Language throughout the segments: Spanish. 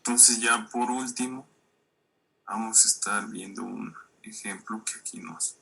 Entonces ya por último vamos a estar viendo un ejemplo que aquí nos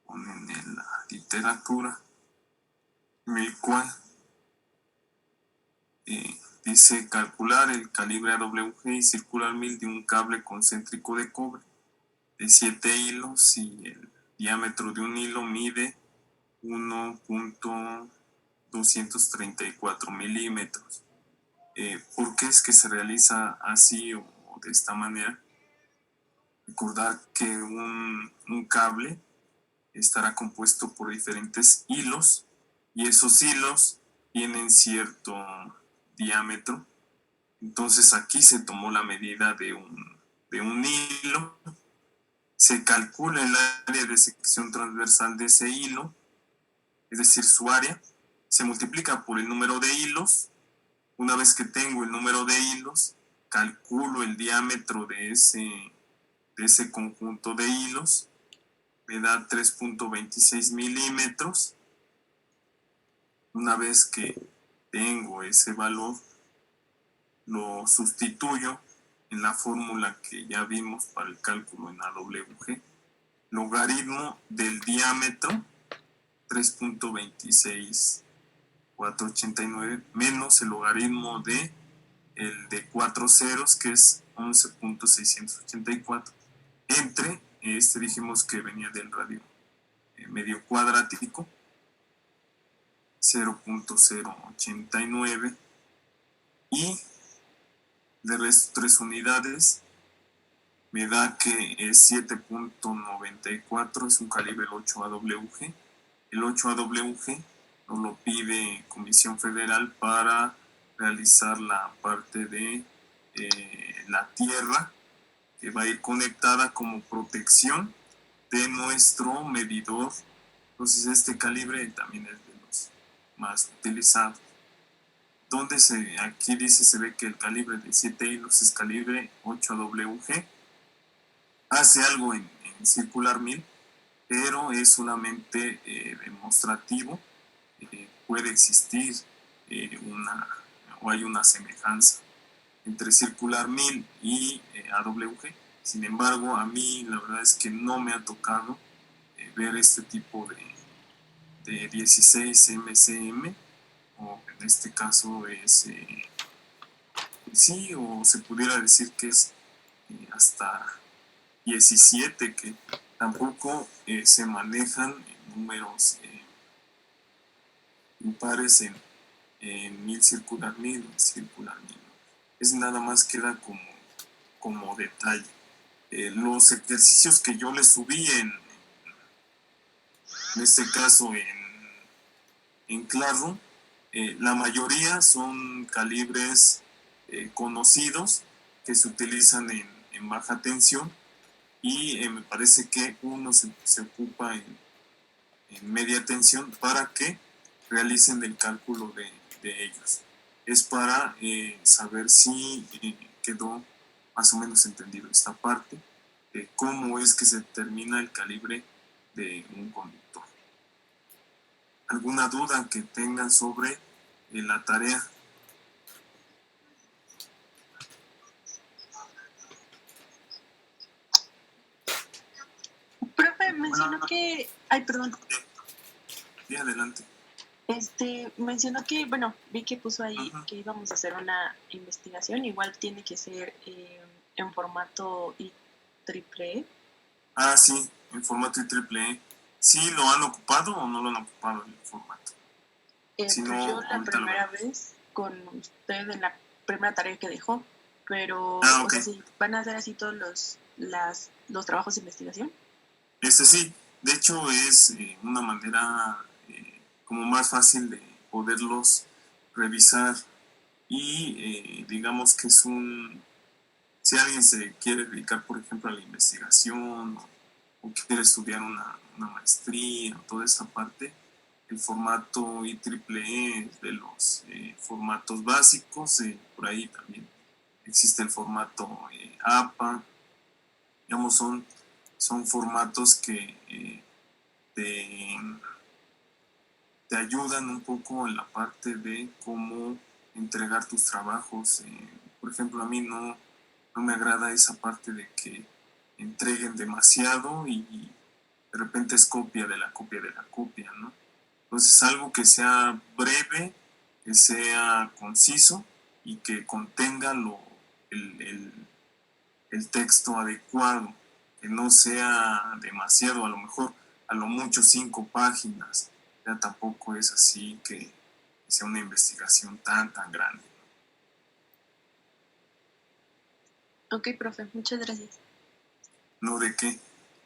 ponen en la literatura, en el cual dice calcular el calibre AWG y circular 1000 de un cable concéntrico de cobre de 7 hilos y el diámetro de un hilo mide 1.234 milímetros. ¿Por qué es que se realiza así o de esta manera? Recordar que un cable estará compuesto por diferentes hilos y esos hilos tienen cierto diámetro. Entonces aquí se tomó la medida de un hilo, se calcula el área de sección transversal de ese hilo, es decir, su área, se multiplica por el número de hilos. Una vez que tengo el número de hilos, calculo el diámetro de ese conjunto de hilos, me da 3.26 milímetros. Una vez que tengo ese valor, lo sustituyo en la fórmula que ya vimos para el cálculo en AWG. Logaritmo del diámetro, 3.26489, menos el logaritmo de 4 ceros, que es 11.684, entre, dijimos que venía del radio medio cuadrático, 0.089, y de resto 3 unidades, me da que es 7.94, es un calibre 8AWG. El 8AWG nos lo pide Comisión Federal para realizar la parte de la tierra, que va a ir conectada como protección de nuestro medidor. Entonces este calibre también es de los más utilizados. Donde aquí dice, se ve que el calibre de 7 hilos es calibre 8AWG. Hace algo en circular 1000, pero es solamente demostrativo. Puede existir hay una semejanza entre circular 1000 y AWG. Sin embargo, a mí la verdad es que no me ha tocado ver este tipo de 16 MCM, o en este caso es sí, o se pudiera decir que es hasta 17, que tampoco se manejan números impares en 1000 circular 1000, circular 1000. Es nada más queda como detalle. Los ejercicios que yo le subí en este caso en Classroom, la mayoría son calibres conocidos que se utilizan en baja tensión, y me parece que uno se ocupa en media tensión para que realicen el cálculo de ellos. Es para saber si quedó más o menos entendido esta parte de cómo es que se determina el calibre de un conductor. ¿Alguna duda que tengan sobre la tarea? Profe, mencionó que... Ay, perdón. Sí, adelante. Mencionó que, bueno, vi que puso ahí que íbamos a hacer una investigación, igual tiene que ser en formato IEEE. Ah, sí, en formato IEEE. ¿Sí lo han ocupado o no lo han ocupado en el formato? Si pues no, yo la primera vez con usted en la primera tarea que dejó, pero okay. O sea, ¿sí van a hacer así todos los trabajos de investigación? Sí, de hecho es una manera como más fácil de poderlos revisar, y digamos que es si alguien se quiere dedicar, por ejemplo, a la investigación, o quiere estudiar una maestría, toda esa parte, el formato IEEE es de los formatos básicos. Por ahí también existe el formato APA. Digamos, son formatos que te ayudan un poco en la parte de cómo entregar tus trabajos. Por ejemplo, a mí no me agrada esa parte de que entreguen demasiado y de repente es copia de la copia de la copia, ¿no? Entonces, algo que sea breve, que sea conciso y que contenga el texto adecuado, que no sea demasiado, a lo mejor a lo mucho 5 páginas, ya tampoco es así que sea una investigación tan grande. Ok, profe, muchas gracias. No, ¿de qué?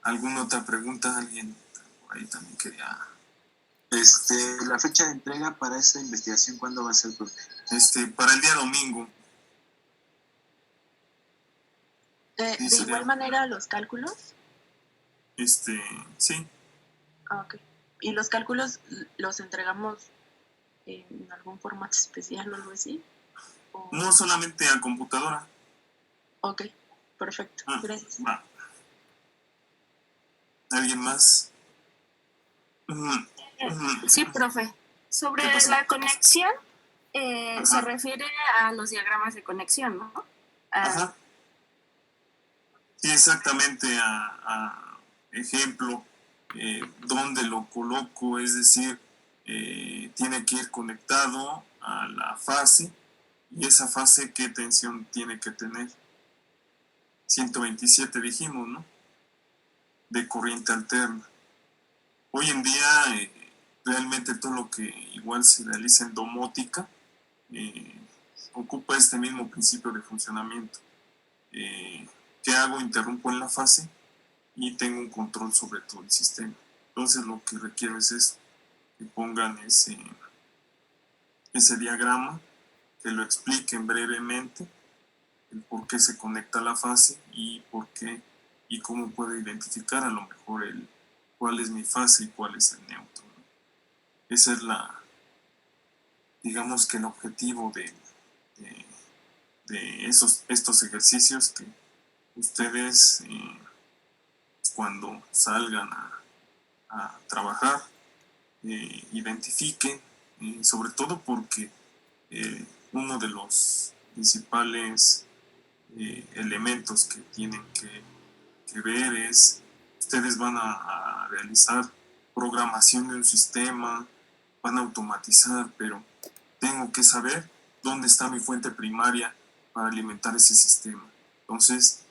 ¿Alguna otra pregunta? Alguien por ahí también quería... La fecha de entrega para esa investigación, ¿cuándo va a ser, profe? Para el día domingo. De igual manera, los cálculos. Sí. Ok. ¿Y los cálculos los entregamos en algún formato especial o algo así? ¿O... No, solamente a computadora. Ok, perfecto. Gracias. Va. ¿Alguien más? Sí, profe. Sobre la conexión, se refiere a los diagramas de conexión, ¿no? Ajá. Sí, exactamente, a ejemplo, dónde lo coloco, es decir, tiene que ir conectado a la fase, y esa fase, ¿qué tensión tiene que tener? 127 dijimos, ¿no? De corriente alterna. Hoy en día, realmente todo lo que igual se realiza en domótica ocupa este mismo principio de funcionamiento. ¿Qué hago? Interrumpo en la fase y tengo un control sobre todo el sistema. Entonces lo que requiero es eso, que pongan ese diagrama, que lo expliquen brevemente, el por qué se conecta la fase y por qué y cómo puedo identificar a lo mejor cuál es mi fase y cuál es el neutro, ¿no? Esa es digamos que el objetivo de estos ejercicios, que ustedes cuando salgan a trabajar identifiquen, sobre todo porque uno de los principales elementos que tienen que ver es, ustedes van a realizar programación de un sistema, van a automatizar, pero tengo que saber dónde está mi fuente primaria para alimentar ese sistema. Entonces,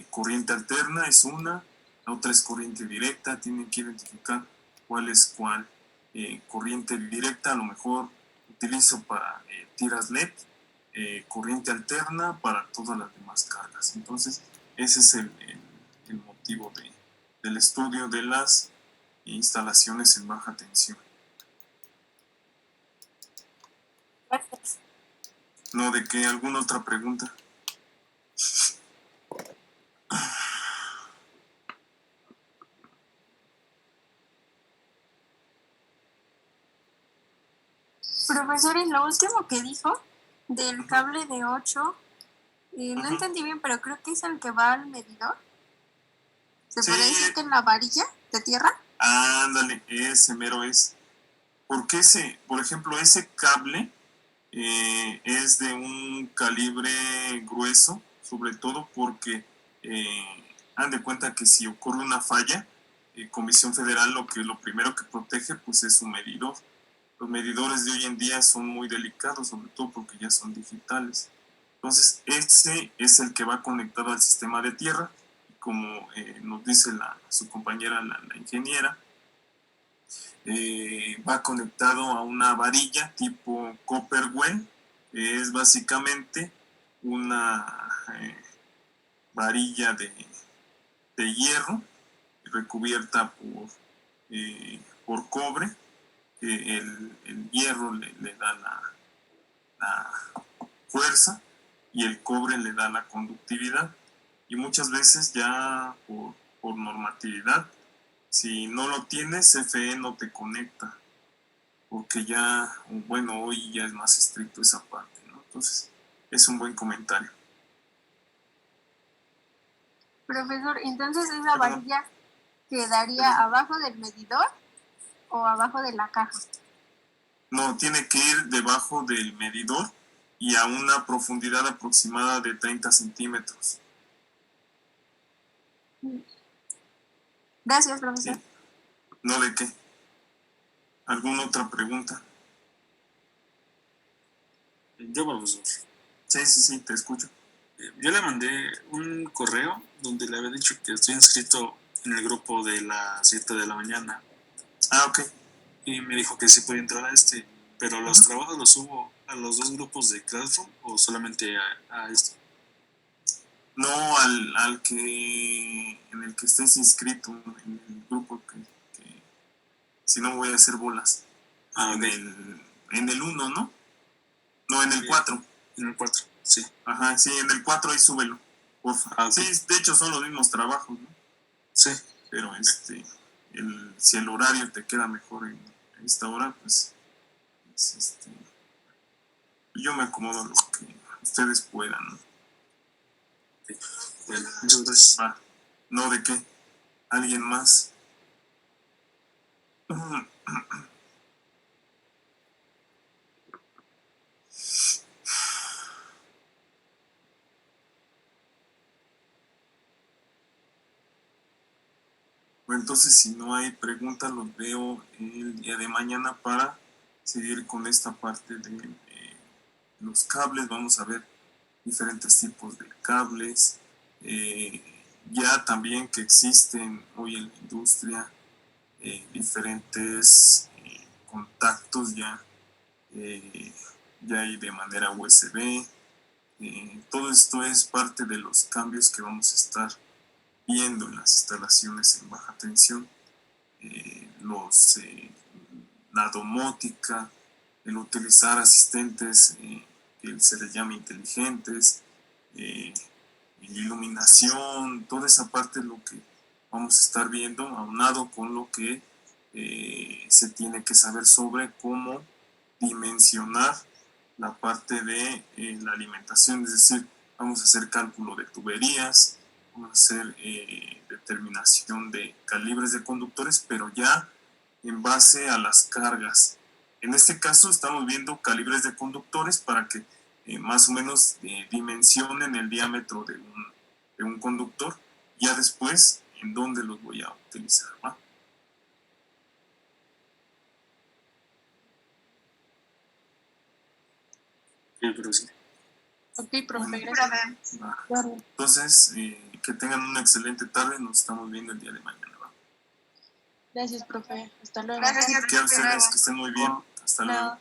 corriente alterna es una, la otra es corriente directa, tienen que identificar cuál es cuál. Corriente directa a lo mejor utilizo para tiras LED, corriente alterna para todas las demás cargas. Entonces, ese es el motivo del estudio de las instalaciones en baja tensión. Gracias. No, ¿de qué? ¿Alguna otra pregunta? Profesor, en lo último que dijo del cable de 8, no entendí bien, pero creo que es el que va al medidor. ¿Se puede decir que en la varilla de tierra? Ándale, ese mero es. Porque por ejemplo, ese cable es de un calibre grueso, sobre todo porque han de cuenta que si ocurre una falla, Comisión Federal lo primero que protege pues es su medidor. Los medidores de hoy en día son muy delicados, sobre todo porque ya son digitales. Entonces, ese es el que va conectado al sistema de tierra, como nos dice su compañera, la ingeniera. Va conectado a una varilla tipo Copperwell, que es básicamente una varilla de hierro recubierta por cobre, que el hierro le da la fuerza y el cobre le da la conductividad. Y muchas veces ya por normatividad, si no lo tienes, CFE no te conecta, porque ya, bueno, hoy ya es más estricto esa parte, ¿no? Entonces, es un buen comentario. Profesor, entonces esa varilla quedaría abajo del medidor o abajo de la caja. No, tiene que ir debajo del medidor y a una profundidad aproximada de 30 centímetros. Gracias, profesor. ¿Sí? ¿No de qué? ¿Alguna otra pregunta? Yo, profesor. Sí, te escucho. Yo le mandé un correo donde le había dicho que estoy inscrito en el grupo de las 7 de la mañana. Ah, ok. Y me dijo que sí podía entrar a pero los trabajos los subo a los dos grupos de Classroom o solamente a este. No, al que en el que estés inscrito, en el grupo que si no voy a hacer bolas. Ah, en, okay. En el 1, ¿no? No, en el 4. En el 4, sí. Ajá, sí, en el 4 ahí súbelo, porfa. Ah, okay. Sí, de hecho son los mismos trabajos, ¿no? Sí. Pero si el horario te queda mejor en esta hora, pues yo me acomodo a lo que ustedes puedan, ¿no? Sí. Bueno, muchas gracias. Va. ¿No de qué? ¿Alguien más? Bueno, entonces si no hay preguntas, los veo el día de mañana para seguir con esta parte de los cables. Vamos a ver diferentes tipos de cables. Ya también que existen hoy en la industria diferentes contactos ya hay de manera USB. Todo esto es parte de los cambios que vamos a estar viendo en las instalaciones en baja tensión. La domótica, el utilizar asistentes que se les llama inteligentes, iluminación, toda esa parte es lo que vamos a estar viendo, aunado con lo que se tiene que saber sobre cómo dimensionar la parte de la alimentación, es decir, vamos a hacer cálculo de tuberías, vamos a hacer determinación de calibres de conductores, pero ya en base a las cargas. En este caso estamos viendo calibres de conductores para que más o menos dimensionen el diámetro de un conductor. Ya después, en dónde los voy a utilizar, ¿va? Sí, pero sí. Ok, profe, Bueno, gracias. entonces, que tengan una excelente tarde. Nos estamos viendo el día de mañana, ¿va? Gracias, profe. Hasta luego. Gracias, Que a ustedes que estén muy bien. Hasta luego.